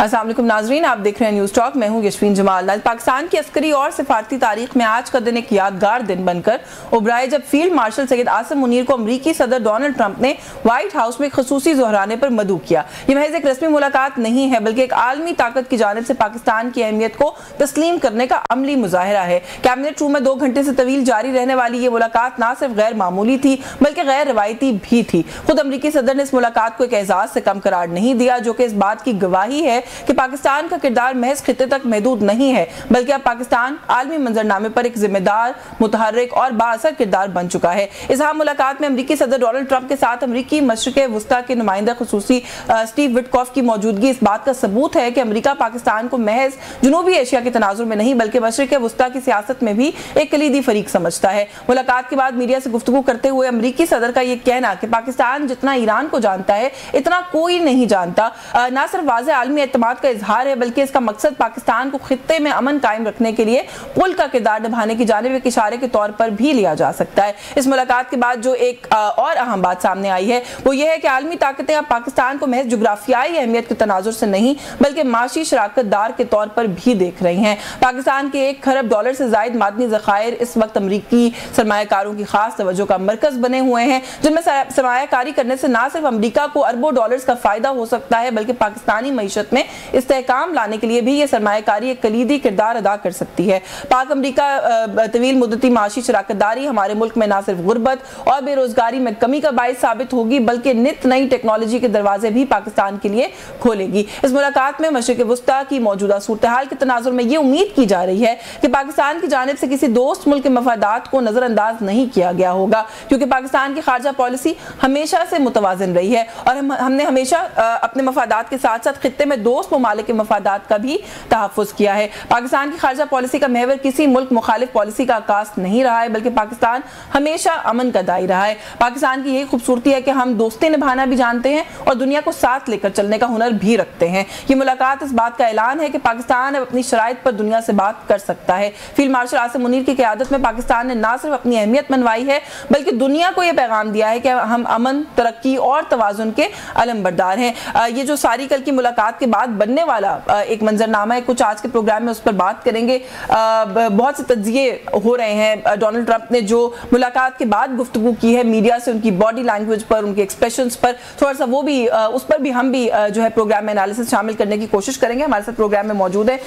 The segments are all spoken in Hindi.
अस्सलाम वालेकुम नाजरीन, आप देख रहे हैं न्यूज़ टॉक। मैं हूं यशवीन जमाल। पाकिस्तान की अस्करी और सिफारती तारीख में आज का दिन एक यादगार दिन बनकर उभरा है, जब फील्ड मार्शल सैयद आसिम मुनीर को अमरीकी सदर डोनाल्ड ट्रंप ने व्हाइट हाउस में खसूसी ज़ोहराने पर मदऊ किया। ये महज एक रस्मी मुलाकात नहीं है, बल्कि एक आलमी ताकत की जानिब से पाकिस्तान की अहमियत को तस्लीम करने का अमली मुजाहिरा है। कैबिनेट रूम में 2 घंटे से तवील जारी रहने वाली ये मुलाकात न सिर्फ गैर मामूली थी, बल्कि गैर रवायती भी थी। खुद अमरीकी सदर ने इस मुलाकात को एक एजाज से कम करार नहीं दिया, जो कि इस बात की गवाही है कि पाकिस्तान का किरदार महज खित्ते तक महदूद नहीं है, बल्कि अब पाकिस्तान आलमी मंजरनामे पर एक जिम्मेदार, मुतहर्रिक और बाअसर किरदार बन चुका है। इस अहम मुलाकात में अमरीकी सदर डोनाल्ड ट्रंप के साथ अमरीकी मशरिक़ वुस्ता के नुमाइंदा खसूसी स्टीव विटकॉफ की मौजूदगी इस बात का सबूत है कि अमरीका पाकिस्तान को महज जनूबी एशिया के तनाजुर में नहीं, बल्कि मशरिक़ वुस्ता की सियासत में भी एक कलीदी फरीक समझता है। मुलाकात के बाद मीडिया से गुफ्तगू करते हुए अमरीकी सदर का यह कहना कि पाकिस्तान जितना ईरान को जानता है इतना कोई नहीं जानता, न सिर्फ वाज़े आलमी एतमाद का इजहार है, बल्कि इसका मकसद पाकिस्तान को खित्ते में अमन कायम रखने के लिए पुल का किरदार निभाने की जानिब एक इशारे के तौर पर भी लिया जा सकता है। इस मुलाकात के बाद जो एक और अहम बात सामने आई है वो ये है कि आलमी ताकतें अब पाकिस्तान को महज जुग्राफियाई अहमियत के तनाजुर से नहीं, बल्कि माशी शराकतदार के तौर पर भी देख रही हैं। पाकिस्तान के $1 खरब से जायद मादनी ज़खायर इस वक्त अमरीकी सरमायाकारों की खास तवज्जो का मरकज बने हुए हैं, जिनमें सरमायाकारी करने से न सिर्फ अमरीका को अरबों डॉलर्स का फायदा हो सकता है, बल्कि पाकिस्तानी मईशत में इस्तेहकाम लाने के लिए भी ये सरमायाकारी एक कलीदी किरदार अदा कर सकती है। पाक अमरीका तवील मुद्दती माशी शराकतदारी हमारे मुल्क में न सिर्फ गुर्बत और बेरोजगारी में कमी का बाइस साबित होगी, बल्कि नित नई टेक्नोलॉजी के दरवाजे भी पाकिस्तान के लिए खोलेगी। इस मुलाकात में मशरिक़ वुस्ता की मौजूदा सूरत हाल के तनाजुर में ये उम्मीद की जा रही है कि पाकिस्तान की जानिब से किसी दोस्त मुल्क के मफादात को नजरअंदाज नहीं किया गया होगा, क्योंकि पाकिस्तान की खारजा पॉलिसी हमेशा से मुतवाज़िन रही है और हमने हमेशा अपने मफादात के साथ साथ खित्ते में दोस्त ममालिक के मफादात का भी तहफ़्फ़ुज़ किया है। पाकिस्तान की खारजा पॉलिसी का महवर किसी मुल्क मुखालिफ पॉलिसी का आकाश नहीं रहा है, बल्कि पाकिस्तान हमेशा अमन का दाई रहा है। पाकिस्तान की यही खूबसूरती है कि हम दोस्ती निभाना भी जानते हैं और दुनिया को साथ लेकर चलने का हुनर भी रखते हैं। ये मुलाकात इस बात का ऐलान है कि पाकिस्तान अब अपनी शराइत पर दुनिया से बात कर सकता है। फील्ड मार्शल आसिम मुनीर की क़यादत में पाकिस्तान ने न सिर्फ अपनी अहमियत मनवाई है, बल्कि दुनिया को यह पैगाम दिया है कि हम अमन, तरक्की और तवाज़ुन के अलमबरदार हैं। ये जो सारी कल की मुलाकात के बाद बनने वाला एक मंजरनामा है, कुछ आज के प्रोग्राम में उस पर बात करेंगे। बहुत से तज्जिए हो रहे हैं। डोनाल्ड ट्रंप ने जो मुलाकात के बाद गुफ्तगू की है मीडिया से, उनकी बॉडी लैंग्वेज पर, उनके एक्सप्रेशंस पर, थोड़ा सा वो भी उस पर भी हम भी जो है प्रोग्राम में एनालिसिस शामिल करने की कोशिश करेंगे। हमारे साथ प्रोग्राम में मौजूद है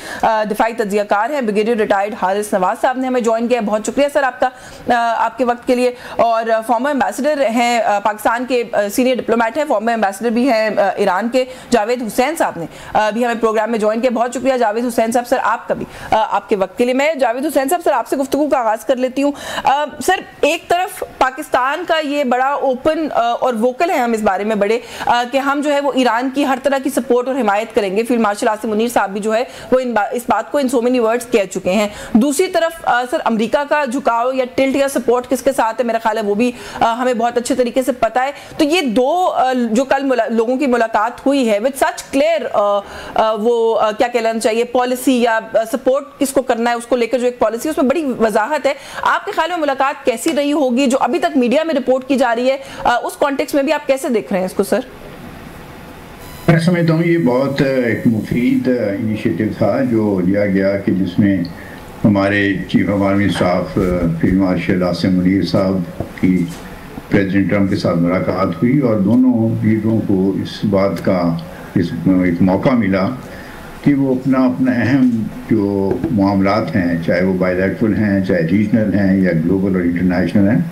दिफाई तज्जियाकार हैं ब्रिगेडियर रिटायर्ड हारिस नवाज साहब ने हमें ज्वाइन किया। बहुत शुक्रिया सर आपके वक्त के लिए। और फॉर्मर एम्बेसडर हैं, पाकिस्तान के सीनियर डिप्लोमेट हैं, फॉर्मर एम्बेसडर भी हैं ईरान के, जावेद हुसैन साहब ने भी हमें प्रोग्राम में ज्वाइन किया। बहुत शुक्रिया जावेद हुसैन साहब सर आपका भी आपके वक्त के लिए। मैं जावेद हुसैन साहब सर आपसे गुफ्तगू का आगाज कर लेती हूँ। सर, एक तरफ पाकिस्तान का ये बड़ा ओपन और वोकल है हम इस बारे में बड़े कि हम जो है वो ईरान की हर तरह की सपोर्ट और हिमायत करेंगे। फील्ड मार्शल आसिम मुनीर साहब भी जो है वो इस बात को इन सो मेनी वर्ड्स कह चुके हैं। दूसरी तरफ सर, अमेरिका का झुकाव या टिल्ट या सपोर्ट किसके साथ है, मेरा ख्याल है वो भी हमें बहुत अच्छे तरीके से पता है। तो ये दो जो कल लोगों की मुलाकात हुई है विद सच क्लियर वो क्या कहना चाहिए पॉलिसी या सपोर्ट किसको करना है उसको लेकर जो एक पॉलिसी, उसमें बड़ी वजाहत है। आपके ख्याल में मुलाकात कैसी रही होगी, जो अभी तक मीडिया में रिपोर्ट की जा रही है, उस कॉन्टेक्स्ट में भी आप कैसे देख रहे हैं इसको सर? मैं समझता हूँ ये बहुत एक मुफीद इनिशिएटिव था जो लिया गया कि जिसमें हमारे chief of army staff field marshal Asim Munir साहब की प्रेसिडेंट ट्रंप के साथ मुलाकात हुई और दोनों लीडरों को इस बात का एक मौका मिला कि वो अपना अहम जो मामलात हैं, चाहे वो बायलैटरल हैं, चाहे रीजनल हैं या ग्लोबल और इंटरनेशनल हैं,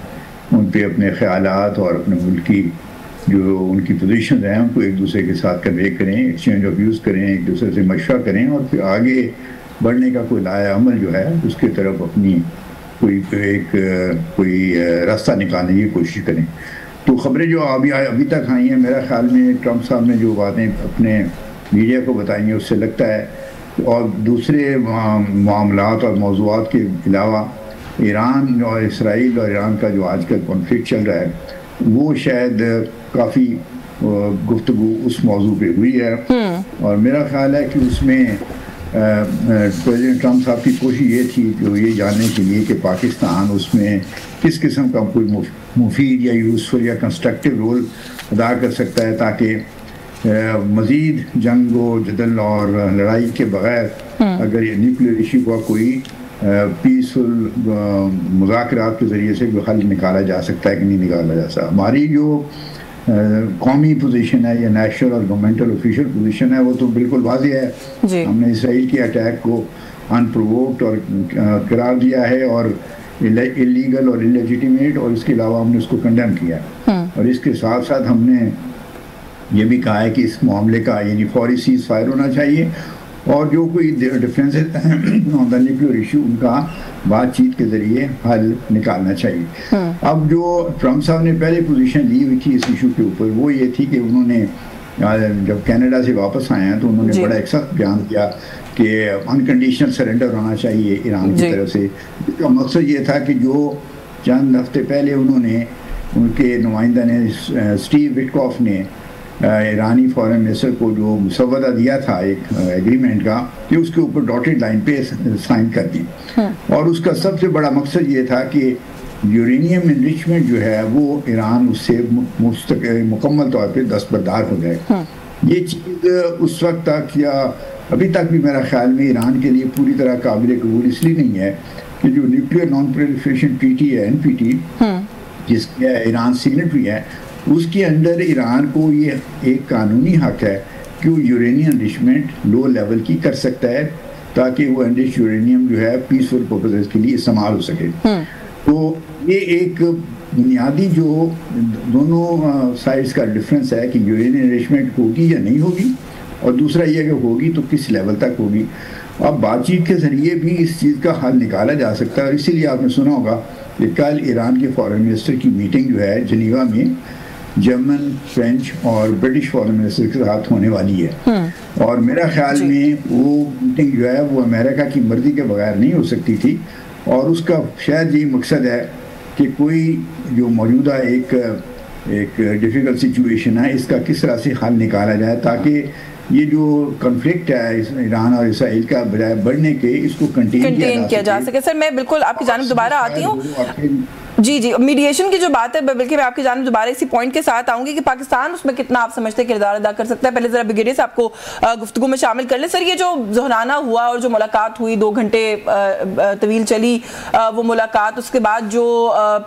उन पे अपने ख़यालात और अपने मुल्क की जो उनकी पोजीशन हैं उनको एक दूसरे के साथ कन्वे करें, एक्सचेंज ऑफ व्यूज़ करें, एक दूसरे से मशवरा करें और फिर आगे बढ़ने का कोई लाया अमल जो है उसके तरफ अपनी कोई रास्ता निकालने की कोशिश करें। तो ख़बरें जो अभी तक आई हैं, मेरा ख्याल में ट्रंप साहब ने जो बातें अपने मीडिया को बताई हैं उससे लगता है और दूसरे मामलात और मौज़ूआत के अलावा ईरान और इसराइल और ईरान का जो आजकल कॉन्फ्लिक्ट चल रहा है वो शायद काफ़ी गुफ्तगू उस मौजू पे हुई है और मेरा ख्याल है कि उसमें प्रेसिडेंट ट्रंप साहब की कोशिश ये थी जो ये जानने के लिए कि पाकिस्तान उसमें किस किस्म का कोई मुफीद या यूज़फुल या कंस्ट्रक्टिव रोल अदा कर सकता है ताकि मज़ीद जंग व जदल और लड़ाई के बगैर अगर ये न्यूक्लियर इशू का कोई पीसफुल मुज़ाकरात के ज़रिए से हल निकाला जा सकता है कि नहीं निकाला जा सकता। हमारी जो कौमी पोजीशन है या नेशनल और गवर्नमेंटल ऑफिशियल पोजीशन है वो तो बिल्कुल वाज़ेह है। हमने इसराइल के अटैक को अनप्रोवोक्ड और करार दिया है और इलीगल और इलेजिटिमेट, और इसके अलावा हमने उसको कंडेम किया और इसके साथ साथ हमने ये भी कहा है कि इस मामले का यानी फौरी सीज फायर होना चाहिए और जो कोई differences on the nuclear issue उनका बातचीत के ज़रिए हल निकालना चाहिए। अब जो ट्रम्प साहब ने पहले पोजीशन ली हुई थी इस इशू के ऊपर वो ये थी कि उन्होंने जब कनाडा से वापस आए हैं तो उन्होंने बड़ा एक सख्त बयान दिया कि अनकंडीशनल सरेंडर होना चाहिए ईरान की तरफ से। इसका मकसद ये था कि जो चंद हफ्ते पहले उन्होंने उनके नुमाइंदा ने स्टीव विटकॉफ ने ईरानी फॉरेन मिनिस्टर को जो मुसव्वदा दिया था एक एग्रीमेंट का कि उसके ऊपर डॉटेड लाइन पे साइन कर दी और उसका सबसे बड़ा मकसद ये था कि यूरेनियम इनरिचमेंट जो है वो ईरान उससे मुकम्मल तौर पे दस्तबरदार हो जाए। ये चीज़ उस वक्त तक या अभी तक भी मेरा ख्याल में ईरान के लिए पूरी तरह काबिल कबूल इसलिए नहीं है कि जो न्यूक्लियर नॉन प्रोलिफरेशन ट्रीटी है NPT जिसके ईरान सिग्नेटरी है उसके अंदर ईरान को ये एक कानूनी हक है कि वो यूरेनियम एनरिचमेंट लो लेवल की कर सकता है ताकि वो एनरिच यूरेनियम जो है पीसफुल पर्पसेस के लिए इस्तेमाल हो सके। तो ये एक बुनियादी जो दोनों साइड्स का डिफरेंस है कि यूरेनियम एनरिचमेंट होगी या नहीं होगी और दूसरा ये कि होगी तो किस लेवल तक होगी। अब बातचीत के ज़रिए भी इस चीज़ का हल निकाला जा सकता है और इसीलिए आपने सुना होगा कि कल ईरान के फॉरेन मिनिस्टर की मीटिंग जो है जिनीवा में जर्मन, फ्रेंच और ब्रिटिश फॉरेन मिनिस्टर के साथ होने वाली है और मेरा ख्याल में वो मीटिंग जो है वो अमेरिका की मर्जी के बगैर नहीं हो सकती थी और उसका शायद यही मकसद है कि कोई जो मौजूदा एक डिफ़िकल्ट सिचुएशन है इसका किस तरह से हल निकाला जाए ताकि ये जो कॉन्फ्लिक्ट है ईरान और इसराइल का बजाय बढ़ने के इसको कंटेन किया जा सके। सर मैं बिल्कुल आपकी जानिब दोबारा आती हूँ। जी मीडिएशन की जो बात है बल्कि मैं आपकी जानिब दोबारा इसी पॉइंट के साथ आऊंगी कि पाकिस्तान उसमें कितना आप समझते हैं किरदार अदा कर सकता है। पहले जरा ब्रिगेडियर से आपको गुफ्तगू में शामिल कर ले। सर ये जो ज़हराना हुआ और जो मुलाकात हुई 2 घंटे तवील चली वो मुलाकात, उसके बाद जो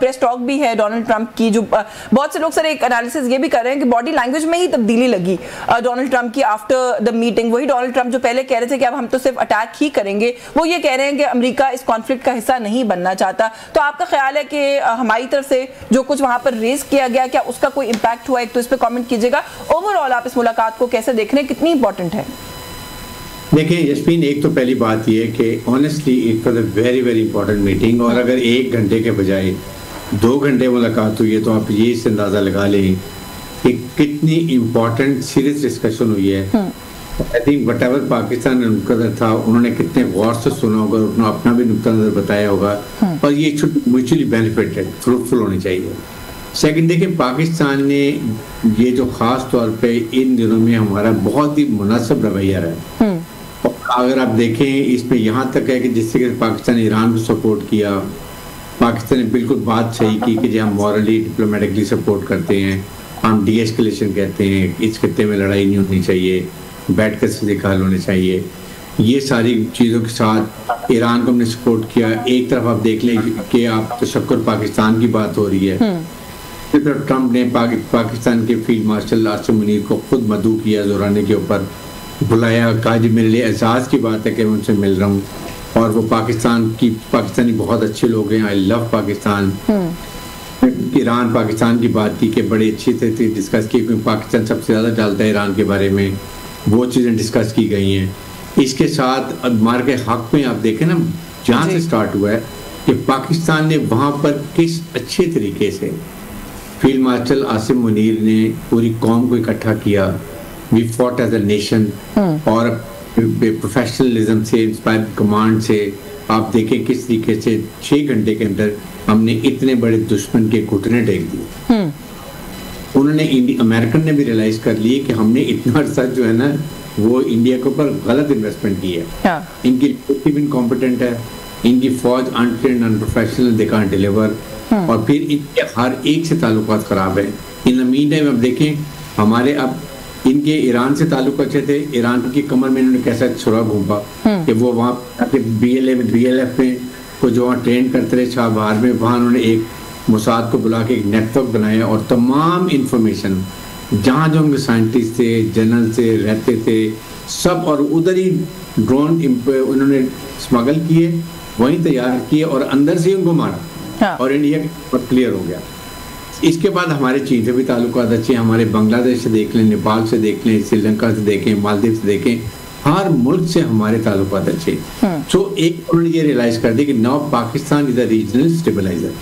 प्रेस टॉक भी है डोनाल्ड ट्रंप की, जो बहुत से लोग सर एक एनालिसिस ये भी कर रहे हैं कि बॉडी लैंग्वेज में ही तब्दीली लगी डोनाल्ड ट्रंप की आफ्टर द मीटिंग। वही डोनाल्ड ट्रंप जो पहले कह रहे थे कि अब हम तो सिर्फ अटैक ही करेंगे, वो ये कह रहे हैं कि अमेरिका इस कॉन्फ्लिक्ट का हिस्सा नहीं बनना चाहता। तो आपका ख्याल है कि हमारी तरफ से जो कुछ वहां पर रेज किया गया क्या उसका कोई इंपैक्ट हुआ? एक तो इस पे कमेंट कीजिएगा। ओवरऑल आप इस मुलाकात को कैसे देख रहे हैं, कितनी इंपॉर्टेंट है? देखिए यस्मीन, एक तो पहली बात यह है कि honestly it was a very very important meeting और अगर 1 घंटे के बजाय 2 घंटे मुलाकात हुई है तो आप ये इससे अंदाज़ा लगा लें कि कितनी इंपॉर्टेंट सीरियस डिस्कशन हुई है। I think what ever Pakistan नज़र था उन्होंने कितने गौर से सुना होगा, उन्होंने अपना भी नुक्ता नज़र बताया होगा और ये म्यूचुअली बेनिफिटेड फ्रूटफुल होनी चाहिए। सेकंड देखिए, पाकिस्तान ने ये जो ख़ास तौर पे इन दिनों में हमारा बहुत ही मुनासिब रवैया है और अगर आप देखें इसमें यहाँ तक है कि जिससे कि पाकिस्तान ने ईरान को सपोर्ट किया, पाकिस्तान ने बिल्कुल बात सही की कि जी हम मॉरली डिप्लोमेटिकली सपोर्ट करते हैं, हम डी एस्केलेशन कहते हैं, इस खत्ते में लड़ाई नहीं होनी चाहिए, बैठ कर सीधे हल होने चाहिए। ये सारी चीज़ों के साथ ईरान को हमने सपोर्ट किया। एक तरफ आप देख लें कि आप तशक्कुर पाकिस्तान की बात हो रही है, फिर तो ट्रंप ने पाकिस्तान के फील्ड मार्शल आसिम मुनीर को खुद मदऊ किया, ज़ोरानी के ऊपर बुलाया, कहा जी मेरे लिए एहसास की बात है कि मैं उनसे मिल रहा हूँ और वो पाकिस्तानी बहुत अच्छे लोग हैं, I love Pakistan. Iran Pakistan की बात की कि बड़े अच्छी से डिस्कस की क्योंकि पाकिस्तान सबसे ज़्यादा डालता है ईरान के बारे में, वो चीज़ें डिस्कस की गई हैं। इसके साथ अदमार के हक़ में आप देखें ना जहाँ से स्टार्ट हुआ है कि पाकिस्तान ने वहाँ पर किस अच्छे तरीके से फील्ड मार्शल आसिम मुनीर ने पूरी कौम को इकट्ठा किया, we fought as a nation और प्रोफेशनलिज्म से इंस्पायर कमांड से आप देखें किस तरीके से 6 घंटे के अंदर हमने इतने बड़े दुश्मन के घुटने टेक दिए। उन्होंने अमेरिकन ने भी रियलाइज कर लिए कि हमने इतना अर्सा जो है ना वो इंडिया के ऊपर गलत इन्वेस्टमेंट की है। इनकी लीडरशिप इनकॉम्पिटेंट है, इनकी फौज untrained unprofessional, they can't deliver और फिर इनके हर एक से ताल्लुकात खराब है। इन द मीन टाइम अब देखें हमारे अब इनके ईरान से ताल्लुक अच्छे थे, ईरान की कमर में इन्होंने कैसा छुरा घूमा कि वो वहाँ BLF में को जो वहाँ ट्रेन करते रहे शाहबार में, वहाँ उन्होंने एक मोसाद को बुला के एक नेटवर्क बनाया और तमाम इंफॉर्मेशन जहाँ जो उनके साइंटिस्ट थे, जनरल से रहते थे सब, और उधर ही ड्रोन उन्होंने स्मगल किए, वहीं तैयार किए और अंदर से ही उनको मारा। हाँ। और इंडिया पर क्लियर हो गया। इसके बाद हमारे चीन से भी ताल्लुकात अच्छे हैं, हमारे बांग्लादेश से देख लें, नेपाल से देख लें, श्रीलंका से देखें, मालदीव से देखें, हर मुल्क से हमारे ताल्लुकात अच्छे। सो एक उन्होंने ये रियलाइज कर दिया कि now Pakistan is a regional stabiliser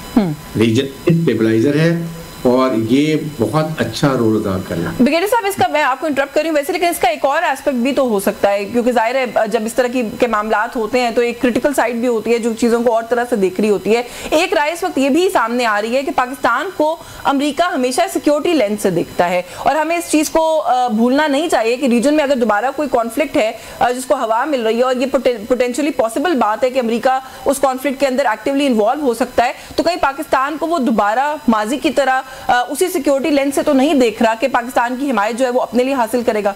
है और ये बहुत अच्छा रोल अदा कर रहा है। ब्रिगेडियर साहब, इसका मैं आपको इंटरप्ट कर रही हूँ वैसे, लेकिन इसका एक और एस्पेक्ट भी तो हो सकता है, क्योंकि जाहिर है जब इस तरह के मामलात होते हैं तो एक क्रिटिकल साइड भी होती है जो चीज़ों को और तरह से देख रही होती है। एक राय इस वक्त ये भी सामने आ रही है कि पाकिस्तान को अमेरिका हमेशा सिक्योरिटी लेंस से देखता है, और हमें इस चीज़ को भूलना नहीं चाहिए कि रीजन में अगर दोबारा कोई कॉन्फ्लिक्ट है जिसको हवा मिल रही है और ये पोटेंशियली पॉसिबल बात है कि अमेरिका उस कॉन्फ्लिक्ट के अंदर एक्टिवली इन्वॉल्व हो सकता है, तो कहीं पाकिस्तान को वो दोबारा माजी की तरह उसी सिक्योरिटी लेंस से तो नहीं देख रहा कि पाकिस्तान की हिमायत जो है वो अपने लिए हासिल करेगा।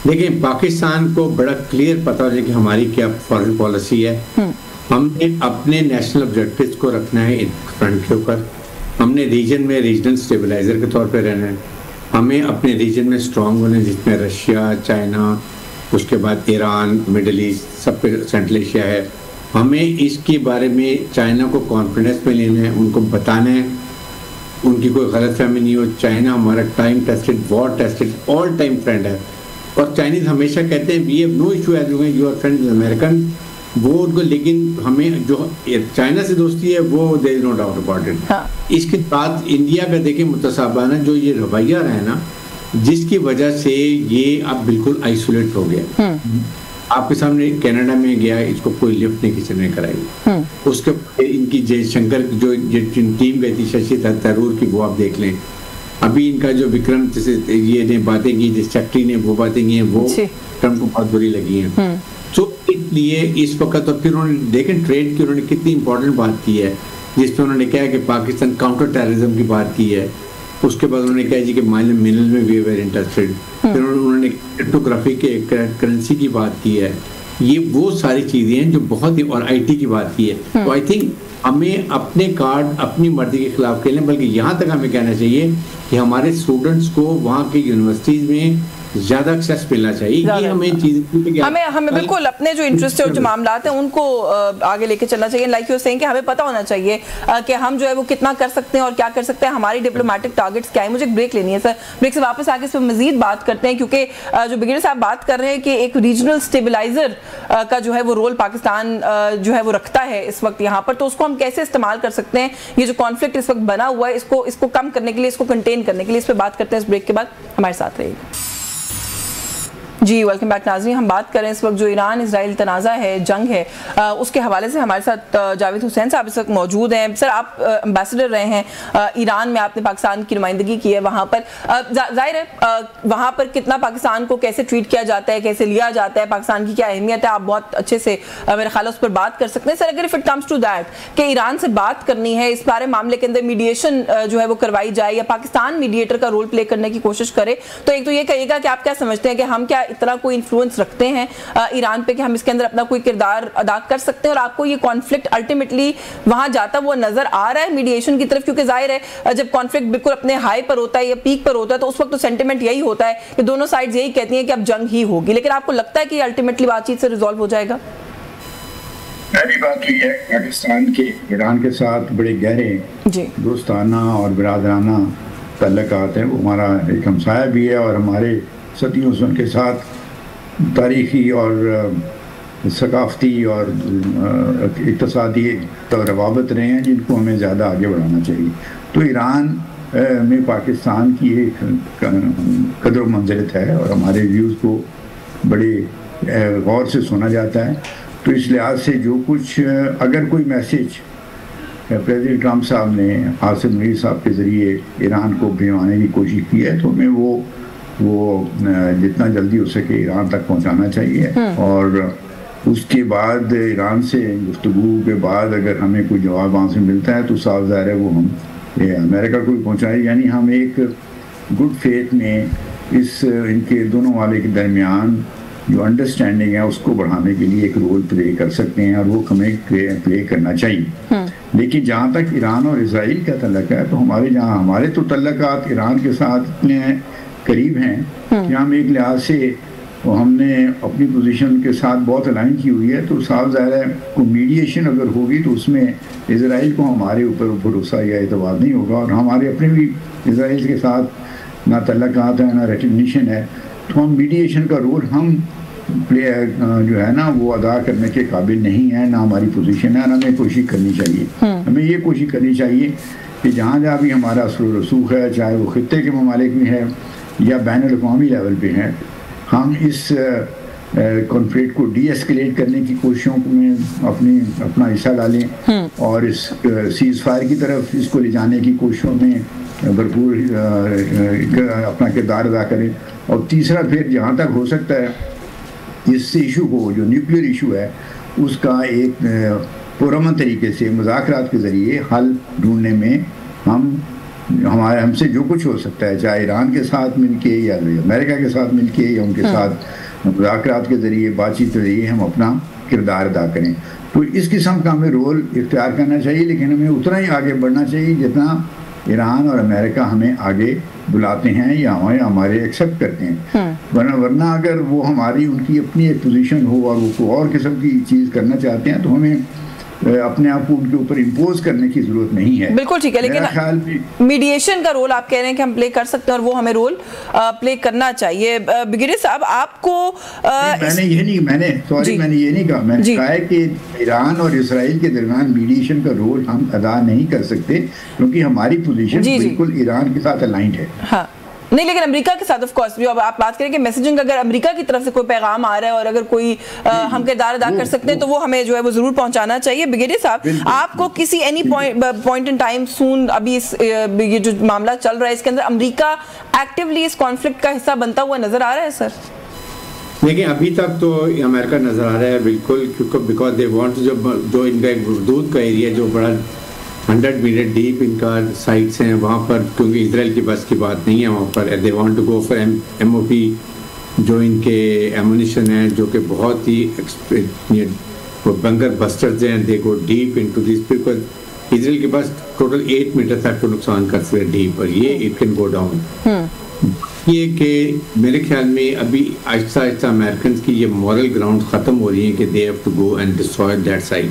देखिए, पाकिस्तान को बड़ा क्लियर पता है कि हमारी क्या फॉरेन पॉलिसी है। हमने अपने नेशनल ऑब्जेक्टिव्स को रखना है फ्रंट के ऊपर, हमने रीजन में रीजनल स्टेबलाइजर के तौर पे रहना है, हमें अपने रीजन में स्ट्रांग होना है जिसमें रशिया, चाइना, उसके बाद ईरान, मिडल ईस्ट, सब पे सेंट्रल एशिया है। हमें इसके बारे में चाइना को कॉन्फिडेंस में लेना है, उनको बताना है, उनकी कोई गलतफहमी नहीं हो। चाइना हमारा time tested, war tested, all time friend है, और चाइनीज हमेशा कहते हैं we have no issue as your friend American, वो उनको, लेकिन हमें जो चाइना से दोस्ती है वो there is no doubt about it. इसके बाद इंडिया का देखें मुतसाबाना जो ये रवैया रहा है ना, जिसकी वजह से ये अब बिल्कुल आइसोलेट हो गया। आपके सामने कनाडा में गया, इसको कोई लिफ्ट नहीं किसी ने कराई। उसके इनकी जयशंकर जो टीम गई थी शशि थरूर की, वो आप देख लें। अभी इनका जो विक्रम ये ने बातें की, जिस सेक्रेटरी ने वो बातें की हैं, वो ट्रम्प को बहुत बुरी लगी हैं। तो इसलिए इस वक्त, और फिर उन्होंने देखें ट्रेड की उन्होंने कितनी इंपॉर्टेंट बात की है, जिसपे उन्होंने कहा कि पाकिस्तान काउंटर टेररिज्म की बात की है। उसके बाद उन्होंने कहा जी कि मिनरल में वी वेर इंटरेस्टेड। फिर उन्होंने क्रिप्टोग्राफी के करेंसी की बात की है। ये वो सारी चीजें हैं जो बहुत ही, और IT की बात की है। तो आई थिंक हमें अपने कार्ड अपनी मर्जी के खिलाफ खेलने, बल्कि यहाँ तक हमें कहना चाहिए कि हमारे स्टूडेंट्स को वहाँ की यूनिवर्सिटीज में ज्यादा एक्सेस मिलना चाहिए। ये हमें चीजें हमें बिल्कुल अपने जो इंटरेस्ट है और जो मामलात हैं उनको आगे लेके चलना चाहिए। लाइक यू सेइंग कि हमें पता होना चाहिए कि हम जो है वो कितना कर सकते हैं और क्या कर सकते हैं, हमारी डिप्लोमेटिक टारगेट्स क्या है। मुझे एक ब्रेक लेनी है सर, ब्रेक से वापस आके इस पर मजीद बात करते हैं, क्योंकि जो ब्रिगेडियर साहब बात कर रहे हैं कि एक रीजनल स्टेबलाइजर का जो है वो रोल पाकिस्तान जो है वो रखता है इस वक्त यहाँ पर, तो उसको हम कैसे इस्तेमाल कर सकते हैं। ये जो कॉन्फ्लिक्ट इस वक्त बना हुआ है, इसको कम करने के लिए, इसको कंटेन करने के लिए, इस पर बात करते हैं इस ब्रेक के बाद। हमारे साथ रहिएगा जी। वेलकम बैक नाज़रीन, हम बात करें इस वक्त जो ईरान इजराइल तनाज़ा है, जंग है, उसके हवाले से हमारे साथ जावेद हुसैन साहब इस वक्त मौजूद हैं। सर, आप एम्बेसडर रहे हैं ईरान में, आपने पाकिस्तान की नुमाइंदगी की है वहाँ पर। जाहिर है वहाँ पर कितना पाकिस्तान को कैसे ट्रीट किया जाता है, कैसे लिया जाता है, पाकिस्तान की क्या अहमियत है, आप बहुत अच्छे से मेरे ख्याल उस पर बात कर सकते हैं। सर, अगर if it comes to that कि ईरान से बात करनी है, इस बारे मामले के अंदर मीडिएशन जो है वो करवाई जाए या पाकिस्तान मीडिएटर का रोल प्ले करने की कोशिश करे, तो एक तो ये कहिएगा कि आप क्या समझते हैं कि हम क्या इतना कोई इन्फ्लुएंस रखते हैं ईरान पे कि हम इसके अंदर अपना कोई किरदार अदा कर सकते हैं, और आपको ये कॉन्फ्लिक्ट अल्टीमेटली वहां जाता वो नजर आ रहा है मीडिएशन की तरफ? क्योंकि जाहिर है जब कॉन्फ्लिक्ट बिल्कुल अपने हाई पर होता है या पीक पर होता है, तो उस वक्त तो सेंटिमेंट यही होता है कि दोनों साइड्स यही कहती हैं कि अब जंग ही होगी, लेकिन आपको लगता है कि अल्टीमेटली बातचीत से रिजॉल्व हो जाएगा? पहली बात तो यह है पाकिस्तान के ईरान के साथ बड़े गहरे दोस्ताना और बिरादराना तल्लुकात हैं। वो हमारा एक हमसाया भी है और हमारे सदियों से उनके साथ तारीखी और सकाफती और इक़्तिसादी रवाबत रहे हैं, जिनको हमें ज़्यादा आगे बढ़ाना चाहिए। तो ईरान में पाकिस्तान की एक कदर मंज़रत है और हमारे व्यूज़ को बड़े गौर से सुना जाता है। तो इस लिहाज से जो कुछ अगर कोई मैसेज प्रेसिडेंट ट्रंप साहब ने आसिम मुनीर साहब के ज़रिए ईरान को भिजवाने की कोशिश की है, तो हमें वो जितना जल्दी हो सके ईरान तक पहुंचाना चाहिए। और उसके बाद ईरान से गुफ्तगू के बाद अगर हमें कोई जवाब वहाँ से मिलता है तो साफ ज़ाहिर है वो हम अमेरिका को भी पहुँचाए। यानी हम एक गुड फेथ में इनके दोनों वाले के दरमियान जो अंडरस्टैंडिंग है उसको बढ़ाने के लिए एक रोल प्ले कर सकते हैं, और वो हमें प्ले करना चाहिए। लेकिन जहाँ तक ईरान और इजराइल का तल्लक है, तो हमारे तो तल्लकात ईरान के साथ इतने करीब हैं कि हम एक लिहाज से हमने अपनी पोजीशन के साथ बहुत अलाइन की हुई है। तो साफ ज़ाहिर है को मीडिएशन अगर होगी तो उसमें इजराइल को हमारे ऊपर भरोसा या एतबार नहीं होगा, और हमारे अपने भी इजराइल के साथ ना तल्लकात है ना रिकग्निशन है। तो हम मीडिएशन का रोल हम जो है ना वो अदा करने के काबिल नहीं है, ना हमारी पोजीशन है, और हमें कोशिश करनी चाहिए। हमें ये कोशिश करनी चाहिए कि जहाँ जहाँ भी हमारा असर रसूख है, चाहे वो खित्ते के ममालिक में है या बैनुल-अक़वामी लेवल पे है, हम इस कॉन्फ्लिक्ट को डी एस्केलेट करने की कोशिशों में अपना हिस्सा डालें, और इस सीज़ फायर की तरफ इसको ले जाने की कोशिशों में भरपूर अपना किरदार अदा करें। और तीसरा, फिर जहाँ तक हो सकता है इस इशू को, जो न्यूक्लियर इशू है, उसका एक पुरअमन तरीके से मुज़ाकरात के ज़रिए हल ढूंढने में हमसे जो कुछ हो सकता है, चाहे ईरान के साथ मिलके या अमेरिका के साथ मिलके या उनके साथ मुज़ाकरात के ज़रिए, बातचीत के ज़रिए हम अपना किरदार अदा करें। तो इस किस्म का हमें रोल इख्तियार करना चाहिए, लेकिन हमें उतना ही आगे बढ़ना चाहिए जितना ईरान और अमेरिका हमें आगे बुलाते हैं या हमारे एक्सेप्ट करते हैं। वरना अगर वो उनकी अपनी एक पोजीशन हो और वो और किस्म की चीज़ करना चाहते हैं, तो हमें अपने आप को उनके ऊपर इम्पोज करने की जरूरत नहीं है। बिल्कुल ठीक है, लेकिन मीडिएशन का रोल आप कह रहे हैं कि हम प्ले कर सकते हैं, और वो हमें रोल प्ले करना चाहिए। ब्रिगेडियर साहब, आपको मैंने ये नहीं कहा, मैंने कहा है कि ईरान और इसराइल के दरमियान मीडिएशन का रोल हम अदा नहीं कर सकते, क्योंकि हमारी पोजीशन बिल्कुल ईरान के साथ अलाइंड है। हाँ नहीं, लेकिन अमेरिका के साथ ऑफ कोर्स जो अब आप बात करें कि मैसेजिंग, अगर अमेरिका की तरफ से कोई पैगाम आ रहा है और अगर कोई हम किरदार अदा कर सकते हैं तो वो हमें जो है वो जरूर पहुंचाना चाहिए। ब्रिगेडियर साहब, आपको किसी any point in time soon अभी ये जो मामला चल रहा है इसके अंदर अमेरिका एक्टिवली इस कॉन्फ्लिक्ट का हिस्सा बनता हुआ नजर आ रहा है? सर देखिए, अभी तक तो अमेरिका नजर आ रहा है बिल्कुल, क्योंकि बिकॉज दे वांट, जो इनका एक दूध का एरिया जो बड़ा 100 मीटर डीप इनका साइट्स हैं वहाँ पर, क्योंकि इसराइल की बस की बात नहीं है वहाँ पर। They want to go for MOP, जो इनके एमुनिशन है, जो कि बहुत ही बंकर बस्टर्स हैं। They go deep into this, because Israel के पास टोटल 8 मीटर तक को नुकसान कर सकते हैं डीप, और ये इट कैन गो डाउन। ये कि मेरे ख्याल में अभी आहिस्ता आहिस्ता अमेरिकन की ये मॉरल ग्राउंड ख़त्म हो रही है कि they have to go and destroy that site.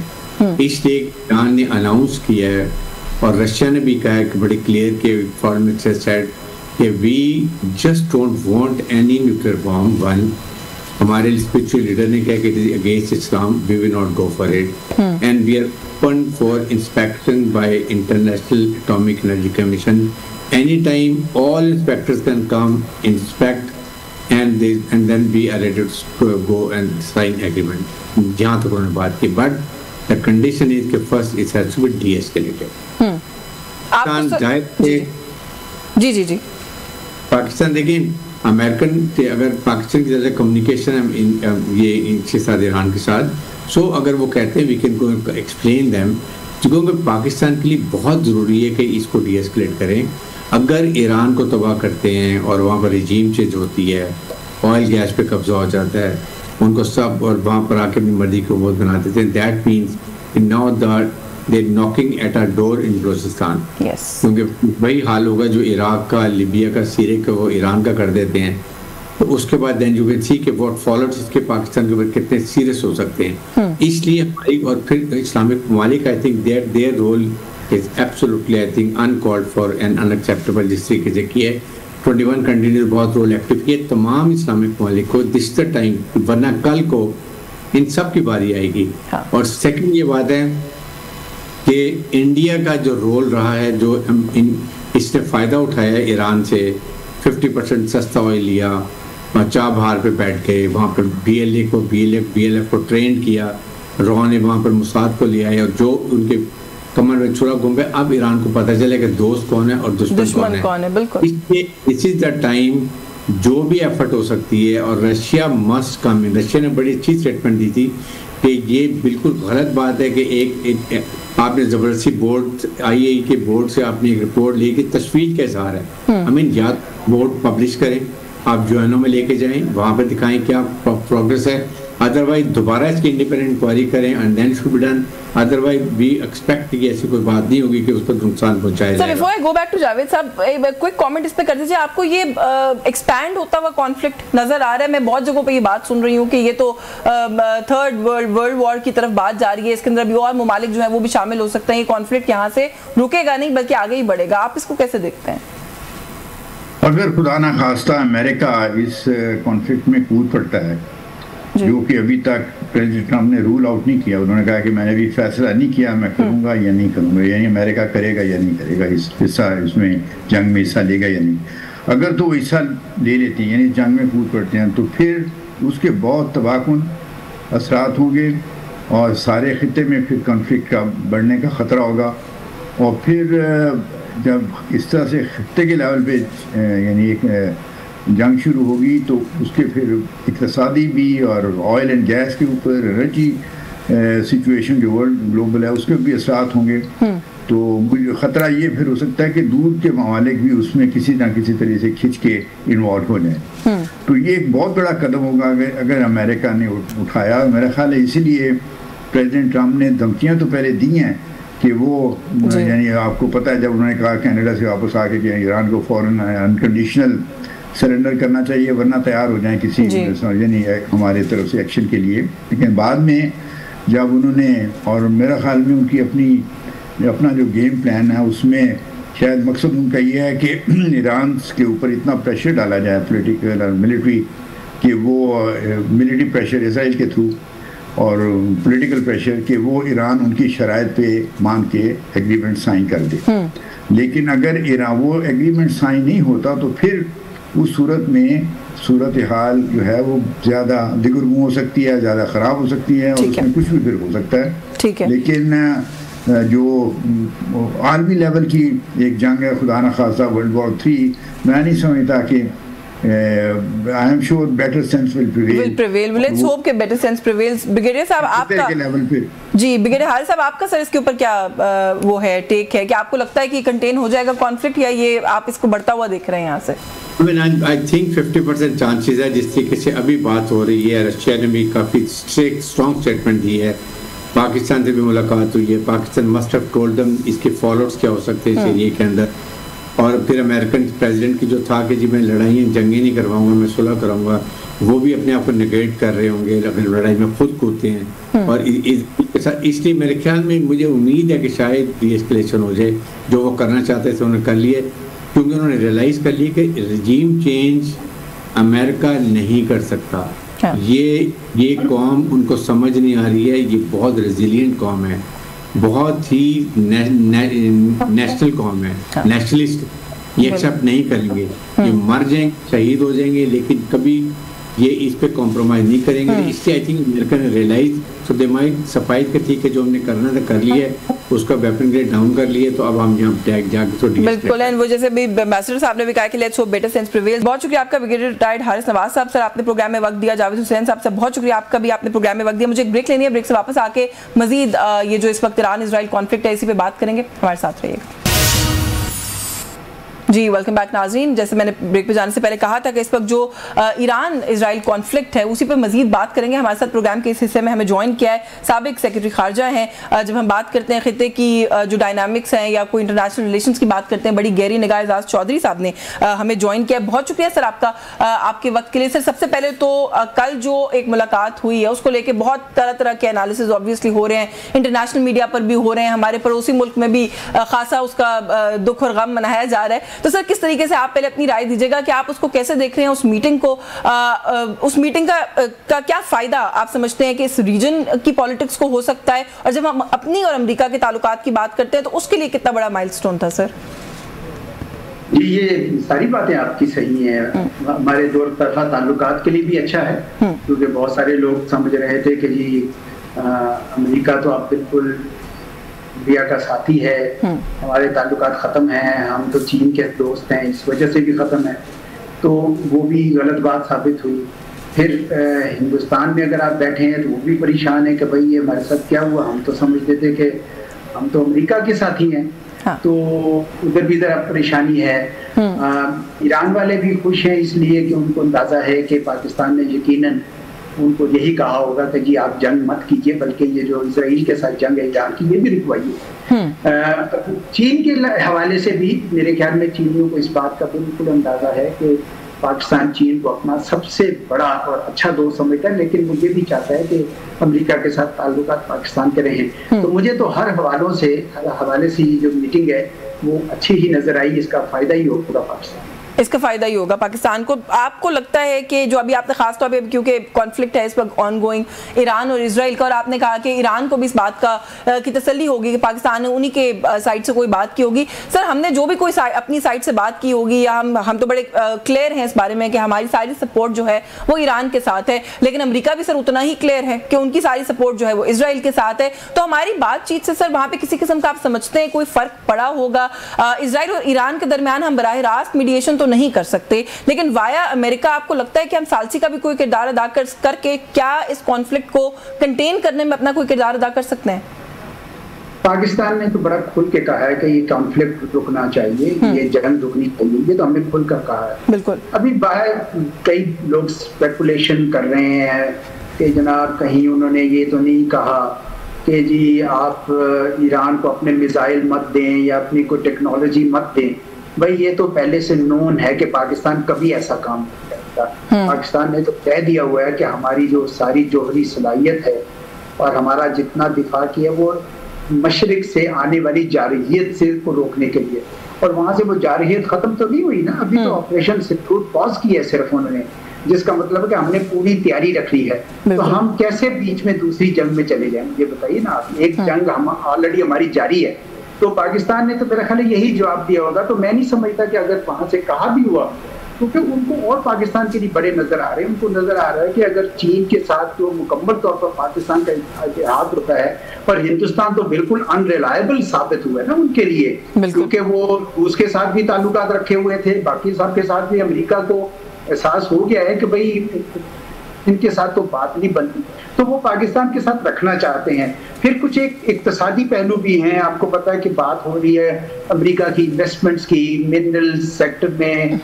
इसलिए ईरान ने अनाउंस किया है, और रशिया ने भी कहा है कि बड़ी क्लियर के फॉरेन मिनिस्टर सेड कि we just don't want any nuclear bomb. One, हमारे स्पिरिचुअल लीडर ने कहा कि it is against Islam, we will not go for it, and we are open for inspection by international atomic energy commission. Any time all inspectors can come inspect and then we are ready to go and sign agreement. जहाँ तक उन्होंने बात की, but the condition is that first it has to be de-escalated. जी पाकिस्तान, देखिए अमेरिकन से अगर पाकिस्तान की तरह से कम्युनिकेशन है ये इनके साथ, ईरान के साथ, सो अगर वो कहते हैं we can go explain them, क्योंकि पाकिस्तान के लिए बहुत ज़रूरी है कि इसको डी-एस्केलेट करें। अगर ईरान को तबाह करते हैं और वहाँ पर रिजीम चेंज होती है, ऑयल गैस पे कब्जा हो जाता है, उनको सब, और वहाँ पर आके अपनी मर्जी को बहुत बना देते हैं, that means now that they knocking at our door in Balochistan. क्योंकि वही हाल होगा जो इराक का, लिबिया का, सीरिया का वो ईरान का कर देते हैं, तो उसके बाद देन यू कैन सी कि व्हाट फॉलोड इसके पाकिस्तान के ऊपर कितने सीरियस हो सकते हैं। इसलिए हमारी, और फिर इस्लामिक ममालिक, I think that their role is absolutely, I think, uncalled for and unacceptable. जिस तरीके से किया 21 कंट्रीज बहुत रोल एक्टिव किए, तमाम इस्लामिक ममालिक को दिस द टाइम, वरना कल को इन सब की बारी आएगी। और सेकंड ये बात है कि इंडिया का जो रोल रहा है, जो इसने फ़ायदा उठाया है ईरान से, 50% सस्ता ऑयल लिया और चाबहार पे बैठ गए, वहाँ पर BLF को ट्रेन किया, रॉ ने वहाँ पर मुसाद को लिया है, और जो उनके कमर में छुरा घूम गए। अब ईरान को पता चले कि दोस्त कौन है और दुश्मन कौन है। बिल्कुल, दिस इज द टाइम जो भी एफर्ट हो सकती है, और रशिया मस्ट कम इन। रशिया ने बड़ी अच्छी स्टेटमेंट दी थी कि ये बिल्कुल गलत बात है कि एक आपने ज़बरदस्ती बोर्ड, IAEA के बोर्ड से आपने एक रिपोर्ट ली कि तशवीश का इजहार है। आई मीन, या बोर्ड पब्लिश करें आप यूएनओ में लेके जाएं, वहाँ पर दिखाएं क्या प्रोग्रेस है। अदरवाइज दोबारा इसकी इंडिपेंडेंट इंक्वायरी करें and then should be done. Otherwise we expect कि ऐसी कोई बात नहीं होगी कि उस पर नुकसान पहुंचाया जाएगा। Before I go back to Javed sahab, quick comment इस पे कर दीजिए। आपको ये एक्सपैंड होता हुआ कॉन्फ्लिक्ट नजर आ रहा है? मैं बहुत जगहों पे ये बात सुन रही हूँ कि ये तो थर्ड वर्ल्ड वॉर की तरफ बात जा रही है, इसके अंदर अभी और ममालिक जो है वो भी शामिल हो सकते हैं, ये कॉन्फ्लिक्ट यहाँ से रुकेगा नहीं बल्कि आगे ही बढ़ेगा। आप इसको कैसे देखते हैं? अगर खुदा ना खास्ता अमेरिका इस कॉन्फ्लिक्ट में कूद पड़ता है, जो कि अभी तक प्रेसिडेंट ट्रंप ने रूल आउट नहीं किया, उन्होंने कहा कि मैंने भी फैसला नहीं किया मैं करूंगा या नहीं करूंगा, यानी अमेरिका करेगा या नहीं करेगा, इस हिस्सा इसमें जंग में हिस्सा लेगा या नहीं। अगर तो वो हिस्सा ले लेती हैं यानी जंग में कूद पड़ते हैं, तो फिर उसके बहुत तबाहकुन असरात होंगे और सारे खिते में फिर कॉन्फ्लिक्ट का बढ़ने का ख़तरा होगा। और फिर जब इस तरह से खिते के लेवल पे यानी एक जंग शुरू होगी तो उसके फिर इक़्तिसादी भी और ऑयल एंड गैस के ऊपर एनर्जी सिचुएशन जो वर्ल्ड ग्लोबल है उसके भी असरात होंगे। तो मुझे ख़तरा ये फिर हो सकता है कि दूर के ममालिक भी उसमें किसी ना किसी तरह से खिंच के इन्वॉल्व हो जाए। तो ये एक बहुत बड़ा कदम होगा अगर अमेरिका ने उठाया। मेरा ख्याल है इसीलिए प्रेसिडेंट ट्रंप ने धमकियाँ तो पहले दी हैं कि वो यानी आपको पता है जब उन्होंने कहा कनाडा से वापस आके कि ईरान को फ़ौरन अनकंडीशनल सरेंडर करना चाहिए वरना तैयार हो जाए किसी यानी हमारे तरफ से एक्शन के लिए। लेकिन बाद में जब उन्होंने, और मेरा ख्याल में उनकी अपना जो गेम प्लान है उसमें शायद मकसद उनका ये है कि ईरान के ऊपर इतना प्रेशर डाला जाए पॉलिटिकल और मिलिट्री कि वो मिलिट्री प्रेशर इसराइल के थ्रू और पॉलिटिकल प्रेशर कि वो ईरान उनकी शराइत पे मान के एग्रीमेंट साइन कर दे। लेकिन अगर ईरान वो एग्रीमेंट साइन नहीं होता तो फिर उस सूरत में सूरत हाल जो है वो ज़्यादा दिगुरगू हो सकती है, ज़्यादा ख़राब हो सकती है और उसमें कुछ भी फिर हो सकता है। ठीक है। लेकिन जो आलमी लेवल की एक जंग है खुदा न खासा वर्ल्ड वॉर 3, मैं नहीं समझता कि I am sure better sense will prevail. Let's hope कि better sense prevails. ब्रिगेडियर साहब आपका जी, ब्रिगेडियर हारिस साहब आपका सर इसके ऊपर क्या वो है टेक है कि आपको लगता है कि कंटेन हो जाएगा कॉन्फ्लिक्ट या ये आप इसको बढ़ता हुआ देख रहे हैं यहाँ से? I think 50% चांसेस है। जिस तरीके से अभी बात हो रही है, रशिया ने भी काफ़ी स्ट्रॉन्ग स्टेटमेंट दी है, पाकिस्तान से भी मुलाकात हुई है, Pakistan must have told them इसके फॉलोअर्स क्या हो सकते हैं इस एरिया के अंदर। और फिर अमेरिकन प्रेसिडेंट की जो था कि जी मैं लड़ाइयाँ जंगें नहीं करवाऊंगा, मैं सुलह कराऊंगा, वो भी अपने आप को निगेट कर रहे होंगे अगर लड़ाई में खुद कूदते हैं। और इसलिए मेरे ख्याल में मुझे उम्मीद है कि शायद डीएस्केलेशन हो जाए। जो वो करना चाहते थे उन्होंने कर लिए, क्योंकि उन्होंने रियलाइज़ कर लिया कि रजीम चेंज अमेरिका नहीं कर सकता। ये कौम उनको समझ नहीं आ रही है, ये बहुत रेजिलियंट कौम है, बहुत ही नेशनल कौम है, नेशनलिस्ट। ये एक्सेप्ट नहीं करेंगे, ये मर जाएंगे, शहीद हो जाएंगे, लेकिन कभी ये इस पे कॉम्प्रोमाइज नहीं करेंगे। इसलिए आई थिंक अमेरिका ने रियलाइज सो दे माइट सफाई के ठीक है जो हमने करना था कर लिया है, उसका वेपन ग्रेड डाउन कर लिए, तो अब हम यहाँ जाके तो बिल्कुल। एंड वो जैसे भी एम्बेसडर साहब ने भी कहा कि let's hope better sense prevails. बहुत शुक्रिया आपका ब्रिगेडियर रिटायर्ड हारिस नवाज साहब, सर आपने प्रोग्राम में वक्त दिया। जावेद हुसैन साहब सर बहुत शुक्रिया आपका भी, आपने प्रोग्राम में वक्त दिया। मुझे एक ब्रेक लेनी है, ब्रेक से वापस आके मजीद ये जो इस वक्त ईरान इजराइल कॉन्फ्लिक्ट है इसी पे बात करेंगे, हमारे साथ रहिएगा। जी वेलकम बैक नाज़रीन। जैसे मैंने ब्रेक पे जाने से पहले कहा था कि इस वक्त जो ईरान इजराइल कॉन्फ्लिक्ट है उसी पर मजीद बात करेंगे। हमारे साथ प्रोग्राम के इस हिस्से में हमें ज्वाइन किया है साबिक सेक्रेटरी खारजा हैं। जब हम बात करते हैं खिते की जो डायनामिक्स हैं या कोई इंटरनेशनल रिलेशंस की बात करते हैं, बड़ी गहरी निगाह एजाज चौधरी साहब ने हमें ज्वाइन किया। बहुत शुक्रिया सर आपका आपके वक्त के लिए। सर सबसे पहले तो कल जो एक मुलाकात हुई है उसको लेके बहुत तरह तरह के एनालिसिस ऑब्वियसली हो रहे हैं, इंटरनेशनल मीडिया पर भी हो रहे हैं, हमारे पड़ोसी मुल्क में भी खासा उसका दुख और गम मनाया जा रहा है। तो सर किस तरीके से आप पहले अपनी राय दीजिएगा कि आप उसको कैसे देख रहे हैं, उस मीटिंग को, उस मीटिंग का क्या फायदा आप समझते हैं कि इस रीजन की पॉलिटिक्स को हो सकता है, और जब हम अपनी और अमेरिका के ताल्लुकात की बात करते हैं तो उसके लिए कितना बड़ा माइलस्टोन था सर? जी ये सारी बातें आपकी सही हैं। हमारे दो तरफा ताल्लुकात के लिए भी अच्छा है, क्योंकि बहुत सारे लोग समझ रहे थे कि जी अमेरिका तो आप बिल्कुल इंडिया का साथी है, हमारे ताल्लुकात ख़त्म हैं, हम तो चीन के दोस्त हैं, इस वजह से भी ख़त्म है। तो वो भी गलत बात साबित हुई। फिर हिंदुस्तान में अगर आप बैठे हैं तो वो भी परेशान है कि भाई ये हमारे साथ क्या हुआ, हम तो समझते थे कि हम तो अमेरिका के साथी हैं। हाँ। तो उधर भी जरा परेशानी है। ईरान वाले भी खुश हैं इसलिए कि उनको अंदाजा है कि पाकिस्तान ने यकीनन उनको यही कहा होगा कि जी आप जंग मत कीजिए, बल्कि ये जो इजराइल के साथ जंग है ईरान की, ये भी रुकवाइए। चीन के हवाले से भी मेरे ख्याल में चीनियों को इस बात का बिल्कुल अंदाजा है कि पाकिस्तान चीन को अपना सबसे बड़ा और अच्छा दोस्त समझता है, लेकिन वो ये भी चाहता है कि अमेरिका के साथ ताल्लुकात पाकिस्तान के रहें। तो मुझे तो हर हवाले से ये जो मीटिंग है वो अच्छी ही नजर आई, इसका फायदा ही होगा पाकिस्तान, इसका फायदा ही होगा पाकिस्तान को। आपको लगता है कि जो अभी आपने खास तौर पे, क्योंकि कॉन्फ्लिक्ट है इस वक्त ऑनगोइंग ईरान और इजराइल का, और आपने कहा कि ईरान को भी इस बात का की तसल्ली होगी कि पाकिस्तान ने उन्हीं के साइड से कोई बात की होगी। सर, हमने जो भी कोई अपनी साइड से बात की होगी, या हम तो बड़े क्लियर हैं इस बारे में कि हमारी सारी सपोर्ट जो है वो ईरान के साथ है, लेकिन अमेरिका भी सर उतना ही क्लियर है कि उनकी सारी सपोर्ट जो है वो इजराइल के साथ है। तो हमारी बातचीत से सर वहाँ पे किसी किस्म का आप समझते हैं कोई फर्क पड़ा होगा? इजराइल और ईरान के दरमियान हम बराह रास्त मीडिएशन तो नहीं कर सकते, लेकिन वाया अमेरिका आपको लगता है कि हम सालसी का भी कोई किरदार अदा करके क्या इस कॉन्फ्लिक्ट को कंटेन करने में अपना कोई किरदार अदा कर सकते हैं? पाकिस्तान ने तो बड़ा खुल के कहा है कि ये कॉन्फ्लिक्ट रुकना चाहिए, ये जंग रुकनी चाहिए, ये तो हमने खुल कर कहा है। बिल्कुल। अभी बाहर कई लोग स्पेकुलेशन कर रहे हैं कि जनाब कहीं उन्होंने ये तो नहीं कहा कि जी आप ईरान को अपने मिसाइल मत दें या अपनी कोई टेक्नोलॉजी मत दें। भाई ये तो पहले से नोन है कि पाकिस्तान कभी ऐसा काम नहीं करता। पाकिस्तान ने तो कह दिया हुआ है कि हमारी जो सारी जोहरी सलाहियत है और हमारा जितना दिफा किया वो मशरिक से आने वाली जारहियत से को रोकने के लिए, और वहां से वो जारहियत खत्म तो नहीं हुई ना, अभी तो ऑपरेशन सिंदूर पॉज की है सिर्फ उन्होंने, जिसका मतलब है कि हमने पूरी तैयारी रख ली है। तो हम कैसे बीच में दूसरी जंग में चले जाएं, ये बताइए ना आप। एक जंग हम ऑलरेडी हमारी जारी है, तो पाकिस्तान ने तो मेरा ख्याल यही जवाब दिया होगा। तो मैं नहीं समझता कि अगर वहां से कहा भी हुआ, क्योंकि उनको और पाकिस्तान के लिए बड़े नजर आ रहे हैं, उनको नजर आ रहा है कि अगर चीन के साथ जो मुकम्मल तौर पर पाकिस्तान का इत्तेहाद होता है, और हिंदुस्तान तो बिल्कुल अनरिलायबल साबित हुआ है ना उनके लिए, क्योंकि वो रूस के साथ भी ताल्लुकात रखे हुए थे, बाकी सब के साथ भी अमेरिका को एहसास हो गया है कि भाई इनके साथ तो बात नहीं बनती, तो वो पाकिस्तान के साथ रखना चाहते हैं। फिर कुछ एक इक्तिसादी पहलू भी हैं, आपको पता है कि बात हो रही है अमेरिका की इन्वेस्टमेंट्स की मिनरल सेक्टर में,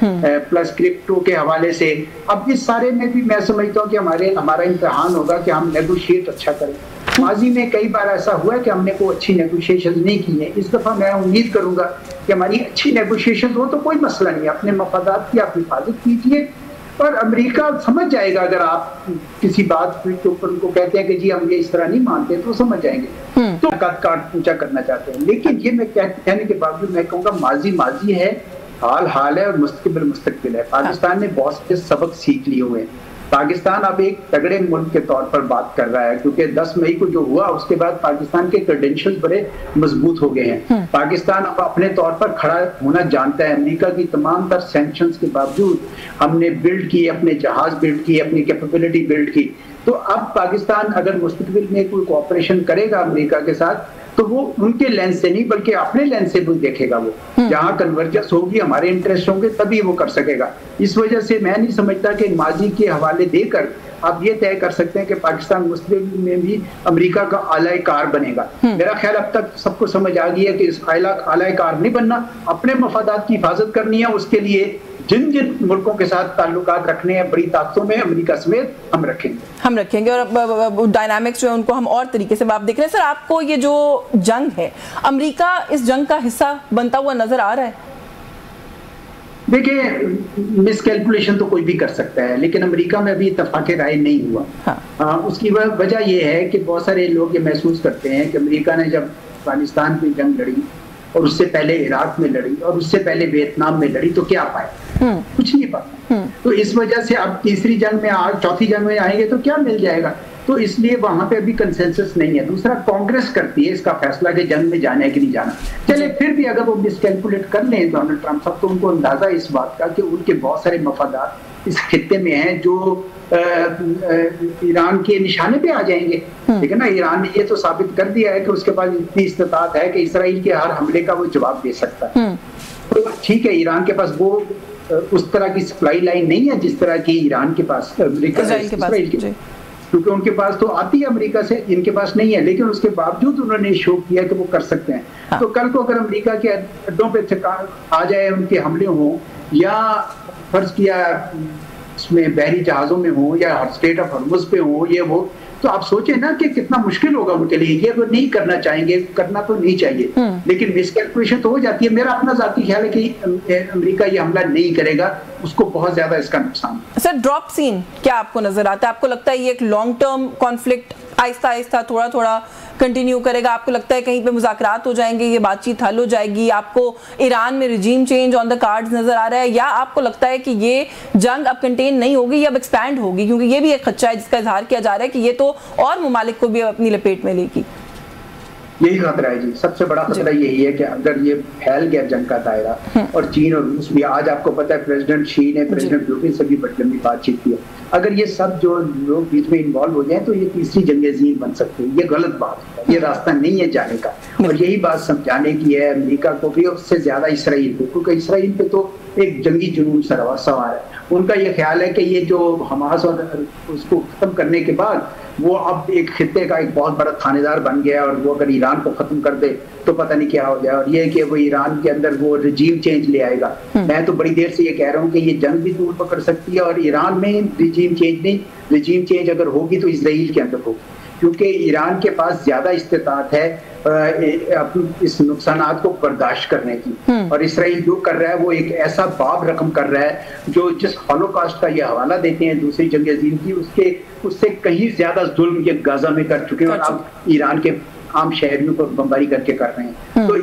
प्लस क्रिप्टो के हवाले से। अब इस सारे में भी मैं समझता हूँ कि हमारा इम्तिहान होगा कि हम नेगोशिएट अच्छा करें। माजी में कई बार ऐसा हुआ है कि हमने कोई अच्छी नेगोशिएशन नहीं की है, इस दफा मैं उम्मीद करूंगा कि हमारी अच्छी नेगोशिएशन हो, तो कोई मसला नहीं, अपने मफादात की आप हिफाजत कीजिए, और अमेरिका समझ जाएगा। अगर आप किसी बात के ऊपर उनको कहते हैं कि जी हम ये इस तरह नहीं मानते, तो समझ जाएंगे। तो काट ऊंचा करना चाहते हैं, लेकिन ये मैं कहने के बावजूद मैं कहूँगा माजी माजी है, हाल है, और मुस्तकबिल मुस्तकबिल है। पाकिस्तान ने बहुत से सबक सीख लिए हुए हैं। पाकिस्तान अब एक तगड़े मुल्क के तौर पर बात कर रहा है, क्योंकि 10 मई को जो हुआ उसके बाद पाकिस्तान के क्रेडेंशियल्स बड़े मजबूत हो गए हैं। पाकिस्तान अब अपने तौर पर खड़ा होना जानता है। अमेरिका की तमाम तर सैंक्शंस के बावजूद हमने बिल्ड की, अपने जहाज बिल्ड किए, अपनी कैपेबिलिटी बिल्ड की। तो अब पाकिस्तान अगर मुस्तकबिल में कोई कोऑपरेशन करेगा अमेरिका के साथ, तो वो उनके लेंस से नहीं बल्कि अपने लेंस से भी देखेगा। वो जहां कन्वर्जेंस होगी, हमारे इंटरेस्ट होंगे, तभी वो कर सकेगा। इस वजह से मैं नहीं समझता कि माजी के हवाले देकर आप ये तय कर सकते हैं कि पाकिस्तान मुस्तकबिल में भी अमेरिका का आला कार बनेगा। मेरा ख्याल अब तक सबको समझ आ गई है कि इस आला कार नहीं बनना, अपने मफादात की हिफाजत करनी है। उसके लिए जिन जिन मुल्कों के साथ ताल्लुकात रखने हैं बड़ी ताकतों में, अमेरिका समेत हम रखेंगे और डायनामिक्स जो है उनको हम और तरीके से आप देख रहे हैं। सर, आपको ये जो जंग है, अमेरिका इस जंग का हिस्सा बनता हुआ नजर आ रहा है? देखिए, मिसकैलकुलेशन तो कोई भी कर सकता है, लेकिन अमेरिका में अभी इत्तेफाक राय नहीं हुआ। उसकी वजह यह है कि बहुत सारे लोग ये महसूस करते हैं कि अमेरिका ने जब अफगानिस्तान की जंग लड़ी, और उससे पहले इराक में लड़ी, और उससे पहले वियतनाम में लड़ी, तो क्या पाया? कुछ नहीं पाया। तो इस वजह से अब तीसरी जंग में चौथी जंग में आएंगे तो क्या मिल जाएगा? तो इसलिए वहां पे अभी कंसेंसस नहीं है। दूसरा, कांग्रेस करती है इसका फैसला कि जंग में जाना है कि नहीं जाना। चले, फिर भी अगर वो मिसकैलकुलेट कर लें डोनाल्ड ट्रंप साहब, तो उनको अंदाजा इस बात का कि उनके बहुत सारे मफादात इस खित्ते में हैं जो ईरान के निशाने पे आ जाएंगे। ठीक है ना, ईरान ने ये तो साबित कर दिया है कि उसके पास इतनी इस्तात है कि इसराइल के हर हमले का वो जवाब दे सकता है। तो ठीक है, ईरान के पास वो उस तरह की सप्लाई लाइन नहीं है जिस तरह की ईरान के पास, अमेरिका इसराइल के। क्योंकि उनके पास तो आती है अमेरिका से, इनके पास नहीं है, लेकिन उसके बावजूद उन्होंने शो किया कि वो कर सकते हैं। हाँ। तो कल को अगर अमेरिका के अड्डों पे आ जाए, उनके हमले हों, या फर्ज किया इसमें बहरी जहाजों में हो या स्टेट ऑफ हॉर्मुज़ पे हो, ये वो, तो आप सोचे ना कि कितना मुश्किल होगा उनके लिए। ये वो नहीं करना चाहेंगे, करना तो नहीं चाहिए, लेकिन मिसकैलकुलेशन तो हो जाती है। मेरा अपना जाती ख्याल है कि अमेरिका ये हमला नहीं करेगा, उसको बहुत ज्यादा इसका नुकसान। सर, ड्रॉप सीन क्या आपको नजर आता है? आपको लगता है ये एक long term conflict Aahista Aahista थोड़ा थोड़ा कंटिन्यू करेगा? आपको लगता है कहीं पे मुज़ाकरात हो जाएंगे, ये बातचीत हल हो जाएगी? आपको ईरान में regime change on the cards नजर आ रहा है, या आपको लगता है कि ये जंग अब कंटेन नहीं होगी, ये अब एक्सपैंड होगी? क्योंकि ये भी एक खदशा है जिसका इजहार किया जा रहा है कि ये तो और ममालिक को भी अपनी लपेट में लेगी। यही खतरा है जी, सबसे बड़ा खतरा यही है कि अगर ये फैल गया जंग का दायरा, और चीन और रूस भी, आज आपको पता है प्रेसिडेंट शी ने प्रेसिडेंट पुतिन से भी बड़ी लंबी बातचीत की है, अगर ये सब जो लोग बीच में इन्वॉल्व हो जाए तो ये तीसरी जंग अज़ीम बन सकती है। ये गलत बात है, ये रास्ता नहीं है जाने का, और यही बात समझाने की है अमेरिका को भी, उससे ज्यादा इसराइल को, क्योंकि इसराइल पे तो एक जंगी जुनून सवार है। उनका ये ख्याल है कि ये जो हमास और उसको खत्म करने के बाद वो अब एक खित्ते का एक बहुत बड़ा थानेदार बन गया, और वो अगर ईरान को खत्म कर दे तो पता नहीं क्या हो जाए, और ये कि वो ईरान के अंदर वो रिजीम चेंज ले आएगा। मैं तो बड़ी देर से ये कह रहा हूँ कि ये जंग भी दूर पकड़ सकती है, और ईरान में रिजीम चेंज नहीं, रिजीम चेंज अगर होगी तो इसराइल के अंदर होगी, क्योंकि ईरान के पास ज्यादा इस्तेताअत है इस नुकसानात को बर्दाश्त करने की, और इसराइल जो कर रहा है वो एक ऐसा बाब रकम कर रहा है जो जिस हॉलोकॉस्ट का ये हवाला देते हैं दूसरी जंग अज़ीम की, उससे कहीं ज्यादा जुल्म ये गाजा में कर चुके हैं, और अब ईरान के आम शहरियों को बमबारी करके कर रहे हैं। तो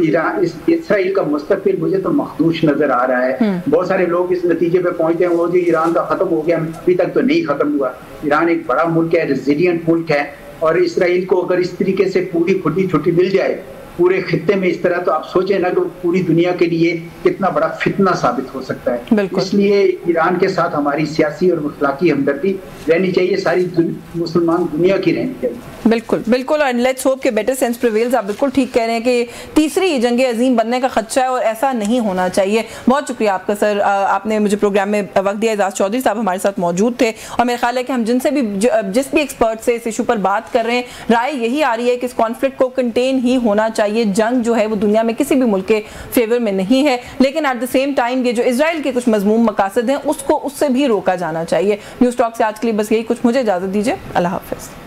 इसराइल का मुस्तकबिल मुझे तो मखदूश नजर आ रहा है। बहुत सारे लोग इस नतीजे पे पहुंचते हैं वो जो ईरान का खत्म हो गया, अभी तक तो नहीं खत्म हुआ। ईरान एक बड़ा मुल्क है, रेजिलिएंट मुल्क है, और इसराइल को अगर इस तरीके से पूरी खुली छुट्टी मिल जाए पूरे खित्ते में इस तरह, तो आप सोचें ना कि पूरी दुनिया के लिए कितना बड़ा फितना साबित हो सकता है। इसलिए ईरान के साथ हमारी सियासी और अखलाकी हमदर्दी रहनी चाहिए, सारी मुसलमान दुनिया की रहनी चाहिए। बिल्कुल बिल्कुल, और लेट्स होप कि बेटर सेंस प्रिवेल्स। आप बिल्कुल ठीक कह रहे हैं कि तीसरी जंग अजीम बनने का खदशा है और ऐसा नहीं होना चाहिए। बहुत शुक्रिया आपका सर, आपने मुझे प्रोग्राम में वक्त दिया। एजाज चौधरी साहब हमारे साथ मौजूद थे, और मेरा ख्याल है कि हम जिस भी एक्सपर्ट से इस इशू पर बात कर रहे हैं, राय यही आ रही है कि इस कॉन्फ्लिक्ट को कंटेन ही होना चाहिए। जंग जो है वो दुनिया में किसी भी मुल्क के फेवर में नहीं है, लेकिन एट द सेम टाइम ये जो इजराइल के कुछ मजमूम मकासद हैं उसको उससे भी रोका जाना चाहिए। न्यूज़ टॉक से आज के लिए बस यही कुछ, मुझे इजाजत दीजिए, अल्लाह हाफिज।